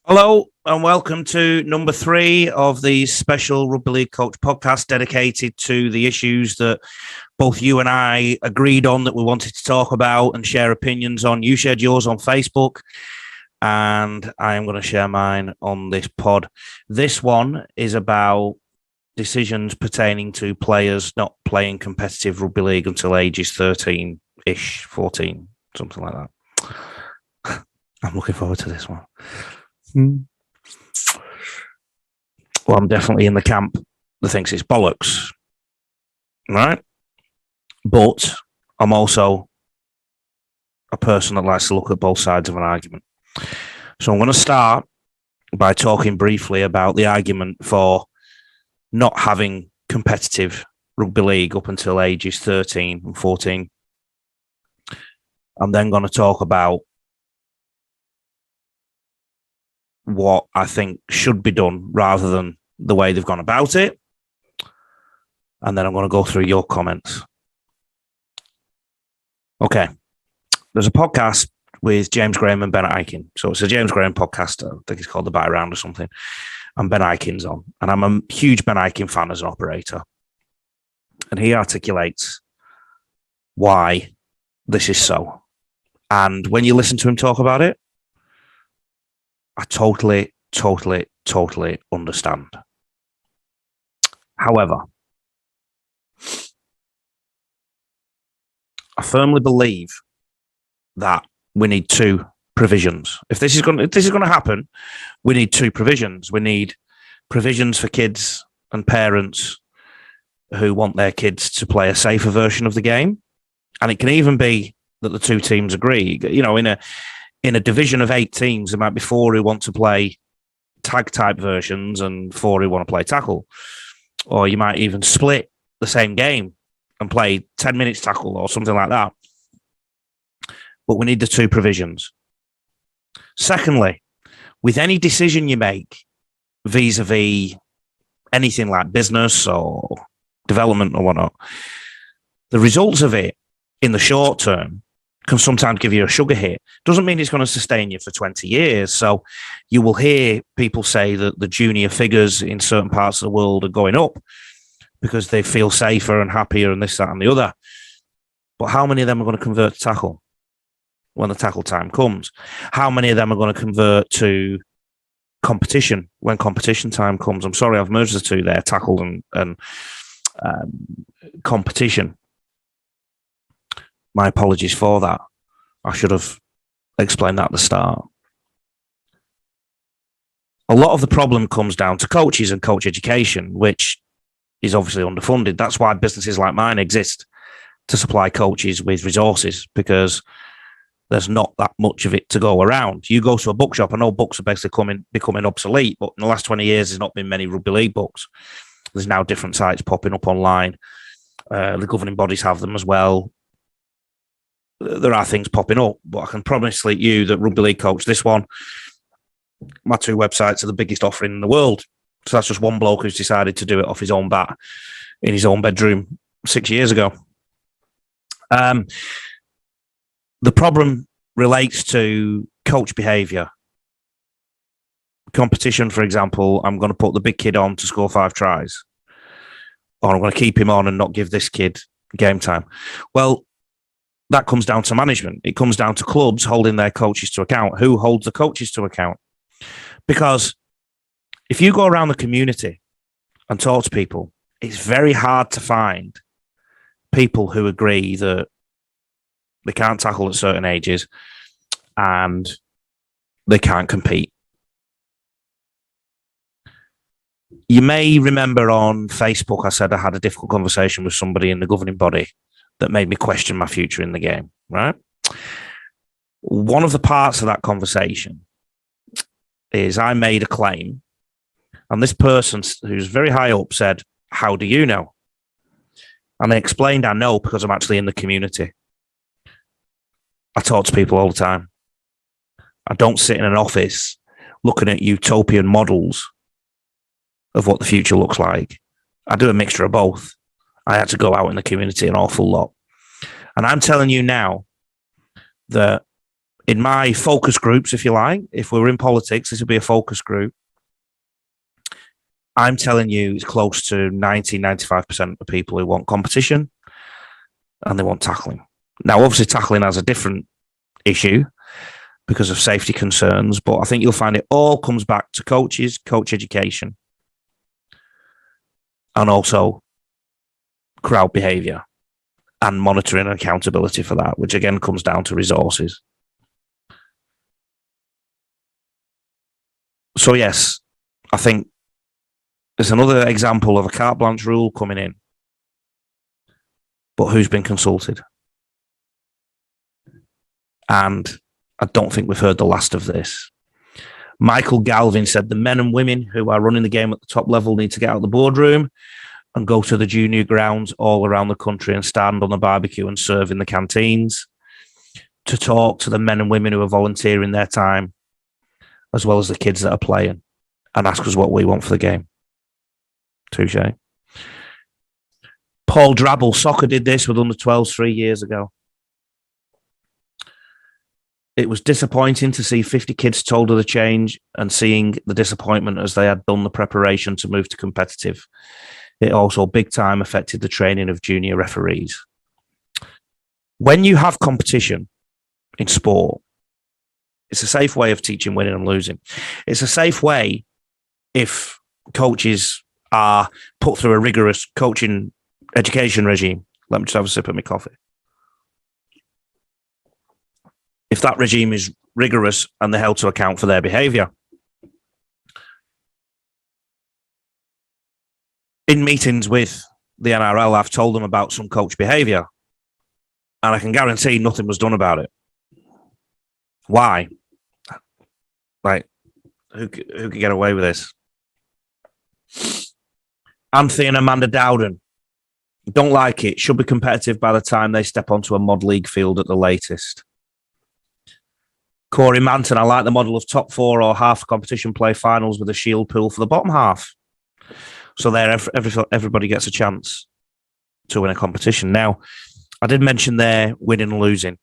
Hello and welcome to number 3 of the special Rugby League Coach podcast dedicated to the issues that both you and I agreed on that we wanted to talk about and share opinions on. You shared yours on Facebook and I am going to share mine on this pod. This one is about decisions pertaining to players not playing competitive Rugby League until ages 13-ish, 14, something like that. I'm looking forward to this one. Well, I'm definitely in the camp that thinks it's bollocks, right? But I'm also a person that likes to look at both sides of an argument. So I'm going to start by talking briefly about the argument for not having competitive rugby league up until ages 13 and 14. I'm then going to talk about what I think should be done rather than the way they've gone about it. And then I'm going to go through your comments. Okay. There's a podcast with James Graham and Ben Eichen. So it's a James Graham podcast. I think it's called The Buy Round or something. And Ben Eichen's on. And I'm a huge Ben Eichen fan as an operator. And he articulates why this is so. And when you listen to him talk about it, I totally understand. However, I firmly believe that we need two provisions. If this is going to happen, we need two provisions. We need provisions for kids and parents who want their kids to play a safer version of the game, and it can even be that the two teams agree. You know, in a division of 8 teams, there might be 4 who want to play tag type versions and 4 who want to play tackle. Or you might even split the same game and play 10 minutes tackle or something like that. But we need the two provisions. Secondly, with any decision you make vis-a-vis anything like business or development or whatnot, the results of it in the short term can sometimes give you a sugar hit. Doesn't mean it's going to sustain you for 20 years. So you will hear people say that the junior figures in certain parts of the world are going up because they feel safer and happier and this, that, and the other. But how many of them are going to convert to tackle when the tackle time comes? How many of them are going to convert to competition when competition time comes? I'm sorry, I've merged the two there, tackle and competition. My apologies for that. I should have explained that at the start. A lot of the problem comes down to coaches and coach education, which is obviously underfunded. That's why businesses like mine exist, to supply coaches with resources, because there's not that much of it to go around. You go to a bookshop, I know books are basically becoming obsolete, but in the last 20 years, there's not been many rugby league books. There's now different sites popping up online. The governing bodies have them as well. There are things popping up, but I can promise you that Rugby League Coach, this one, my 2 websites are the biggest offering in the world. So that's just one bloke who's decided to do it off his own bat in his own bedroom 6 years ago. The problem relates to coach behaviour. Competition, for example, I'm going to put the big kid on to score 5 tries, or I'm going to keep him on and not give this kid game time. Well, that comes down to management. It comes down to clubs holding their coaches to account. Who holds the coaches to account? Because if you go around the community and talk to people, it's very hard to find people who agree that they can't tackle at certain ages and they can't compete. You may remember on Facebook, I said I had a difficult conversation with somebody in the governing body that made me question my future in the game, right? One of the parts of that conversation is I made a claim, and this person who's very high up said, "How do you know?" And I explained, I know because I'm actually in the community. I talk to people all the time. I don't sit in an office looking at utopian models of what the future looks like. I do a mixture of both. I had to go out in the community an awful lot. And I'm telling you now that in my focus groups, if you like, if we were in politics, this would be a focus group. I'm telling you, it's close to 95% of people who want competition and they want tackling. Now, obviously, tackling has a different issue because of safety concerns, but I think you'll find it all comes back to coaches, coach education, and also crowd behaviour and monitoring and accountability for that, which again comes down to resources. So yes, I think there's another example of a carte blanche rule coming in, but who's been consulted? And I don't think we've heard the last of this. Michael Galvin said the men and women who are running the game at the top level need to get out of the boardroom and go to the junior grounds all around the country and stand on the barbecue and serve in the canteens to talk to the men and women who are volunteering their time, as well as the kids that are playing, and ask us what we want for the game. Touche. Paul Drabble, soccer did this with under 12s 3 years ago. It was disappointing to see 50 kids told of the change and seeing the disappointment as they had done the preparation to move to competitive. It also big time affected the training of junior referees. When you have competition in sport, it's a safe way of teaching winning and losing. It's a safe way if coaches are put through a rigorous coaching education regime. Let me just have a sip of my coffee. If that regime is rigorous and they're held to account for their behaviour. In meetings with the NRL, I've told them about some coach behaviour, and I can guarantee nothing was done about it. Why? Like, who could get away with this? Anthony and Amanda Dowden. Don't like it. Should be competitive by the time they step onto a mod league field at the latest. Corey Manton, I like the model of top four or half competition play finals with a shield pool for the bottom half. So there, everybody gets a chance to win a competition. Now, I did mention there winning and losing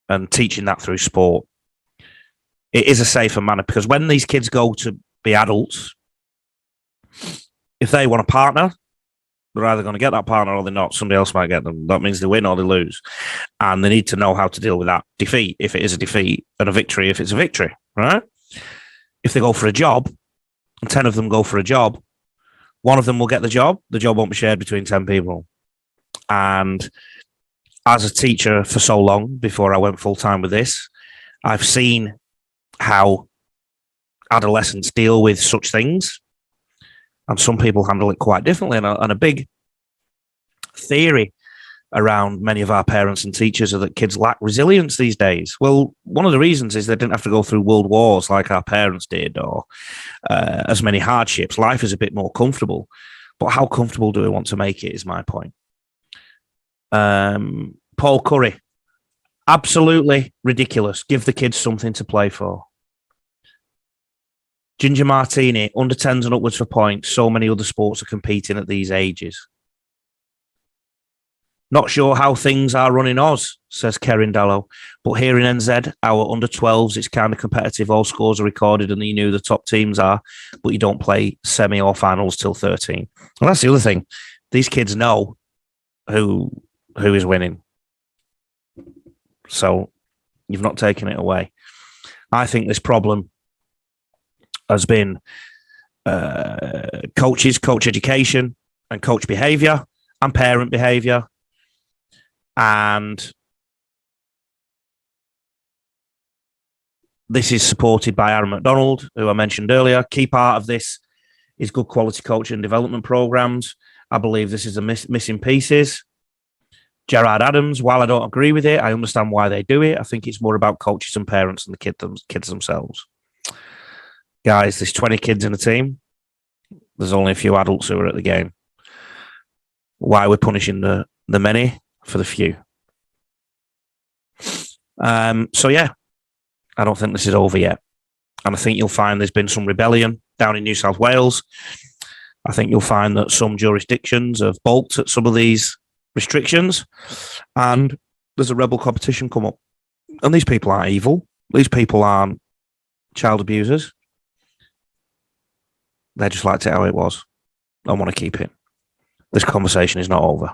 and teaching that through sport. It is a safer manner because when these kids go to be adults, if they want a partner, they're either going to get that partner or they're not. Somebody else might get them. That means they win or they lose. And they need to know how to deal with that defeat if it is a defeat and a victory if it's a victory, right? If they go for a job and 10 of them go for a job, one of them will get the job won't be shared between 10 people. And as a teacher for so long, before I went full-time with this, I've seen how adolescents deal with such things. And some people handle it quite differently. And a big theory around many of our parents and teachers are that kids lack resilience these days. Well, one of the reasons is they didn't have to go through world wars like our parents did or as many hardships. Life is a bit more comfortable. But how comfortable do we want to make it is my point. Paul Curry. Absolutely ridiculous. Give the kids something to play for. Ginger Martini, under 10s and upwards for points. So many other sports are competing at these ages. Not sure how things are running Oz, says Kerin Dallow. But here in NZ, our under 12s, it's kind of competitive. All scores are recorded and you know the top teams are, but you don't play semi or finals till 13. And that's the other thing. These kids know who is winning. So you've not taken it away. I think this problem has been coaches, coach education, and coach behaviour, and parent behaviour. And this is supported by Aaron McDonald, who I mentioned earlier. Key part of this is good quality coaching and development programs. I believe this is the missing pieces. Gerard Adams, while I don't agree with it, I understand why they do it. I think it's more about coaches and parents and the kids themselves. Guys, there's 20 kids in a team. There's only a few adults who are at the game. Why we're punishing the many for the few. So yeah, I don't think this is over yet. And I think you'll find there's been some rebellion down in New South Wales. I think you'll find that some jurisdictions have balked at some of these restrictions and there's a rebel competition come up. And these people aren't evil. These people aren't child abusers. They just liked it how it was. I want to keep it. This conversation is not over.